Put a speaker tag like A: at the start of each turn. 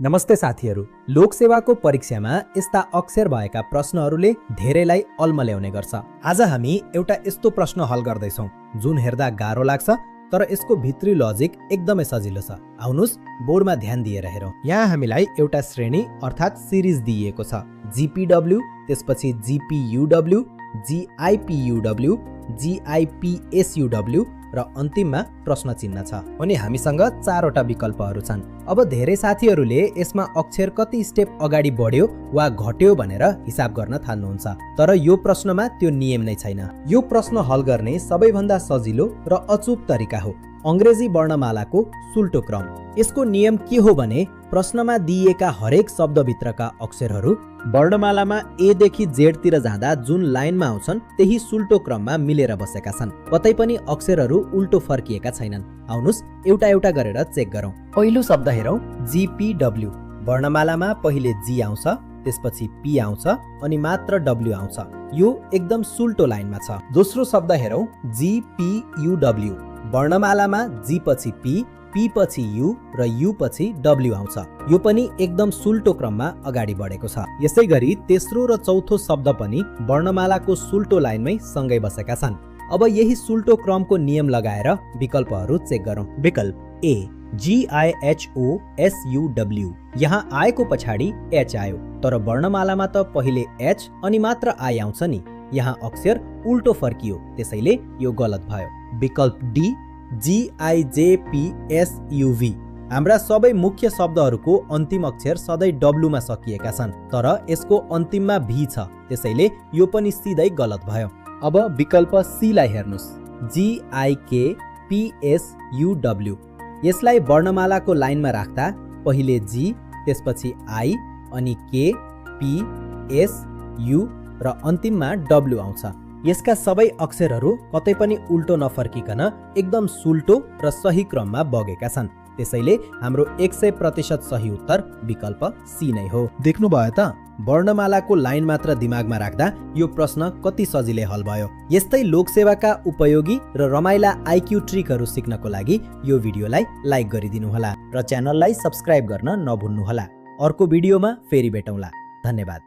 A: नमस्ते साथीहरू, लोकसेवाको परीक्षामा यस्ता अक्षर भएका प्रश्नहरूले धेरैलाई अल्मल्याउने गर्छ। आज हामी एउटा यस्तो प्रश्न हल गर्दैछौँ जुन हेर्दा गाह्रो लाग्छ तर यसको भित्री लजिक एकदमै सजिलो छ। आउनुस् बोर्डमा ध्यान दिएर हेरौँ। यहाँ हामीलाई एउटा श्रेणी अर्थात् सिरिज दिइएको छ। जीपीडब्ल्यू, त्यसपछि जीपीयूडब्ल्यू, जीआईपीयूडब्ल्यू, जीआईपीएसयूडब्ल्यू र अन्तिममा प्रश्न चिन्ह छ। अनि हामीसँग 4 वटा विकल्पहरू छन्। अब धेरै साथीहरूले यसमा अक्षर कति स्टेप अगाडि बढ्यो वा घट्यो भनेर हिसाब गर्न थाल्नुहुन्छ, तर यो प्रश्नमा त्यो नियम नै छैन। यो प्रश्न हल गर्ने सबैभन्दा सजिलो र अचूक तरिका हो अंग्रेजी वर्णमालाको सुल्टो क्रम। यसको नियम के हो भने प्रश्नमा दिइएका हरेक शब्दभित्रका अक्षरहरू वर्णमालामा ए देखि जेड तिर जाँदा जुन लाइनमा आउँछन् त्यही सुल्टो क्रममा मिलेर बसेका छन्। कतै पनि अक्षरहरू उल्टो फर्किएका छैनन्। आउनुस् एउटा एउटा गरेर चेक गरौँ। पहिलो शब्द हेरौँ, जीपीडब्ल्यू। वर्णमालामा पहिले जी आउँछ, त्यसपछि पी आउँछ अनि मात्र डब्ल्यू आउँछ। यो एकदम सुल्टो लाइनमा छ। दोस्रो शब्द हेरौँ, जीपीयूडब्ल्यू। वर्णमालामा जी पछि पी, पी पछि यू र यू पछि डब्ल्यू आउँछ। यो पनि एकदम सुल्टो क्रममा अगाडि बढेको छ। यसै गरी तेस्रो र चौथो शब्द पनि वर्णमालाको सुल्टो लाइनमै सँगै बसेका छन्। अब यही सुल्टो क्रमको नियम लगाएर विकल्पहरू चेक गरौँ। विकल्प ए, GIHOSUW। यहाँ आएको पछाडि एच आयो, तर वर्णमालामा त पहिले एच अनि मात्र आई आउँछ नि। यहाँ अक्षर उल्टो फर्कियो, त्यसैले यो गलत भयो। विकल्प डी, GIJPSUV। हाम्रा सबै मुख्य शब्दहरूको अन्तिम अक्षर सधैँ डब्लुमा सकिएका छन्, तर यसको अन्तिममा भी छ, त्यसैले यो पनि सिधै गलत भयो। अब विकल्प सी लाई हेर्नुस्, GIKPSUW। यसलाई वर्णमालाको लाइनमा राख्दा पहिले जी, त्यसपछि आई अनि के, पी, एस, यू र अन्तिममा डब्लु आउँछ। यसका सबै अक्षरहरू कतै पनि उल्टो नफर्किकन एकदम सुल्टो र सही क्रममा बगेका छन्। त्यसैले हाम्रो 100% सही उत्तर विकल्प सी नै हो। देख्नुभयो त, वर्णमालाको लाइन मात्र दिमागमा राख्दा यो प्रश्न कति सजिलै हल भयो। यस्तै लोकसेवाका उपयोगी र रमाइला आइक्यू ट्रिकहरू सिक्नको लागि यो भिडियोलाई लाइक गरिदिनुहोला र च्यानललाई सब्स्क्राइब गर्न नभुल्नुहोला। अर्को भिडियोमा फेरि भेटौँला। धन्यवाद।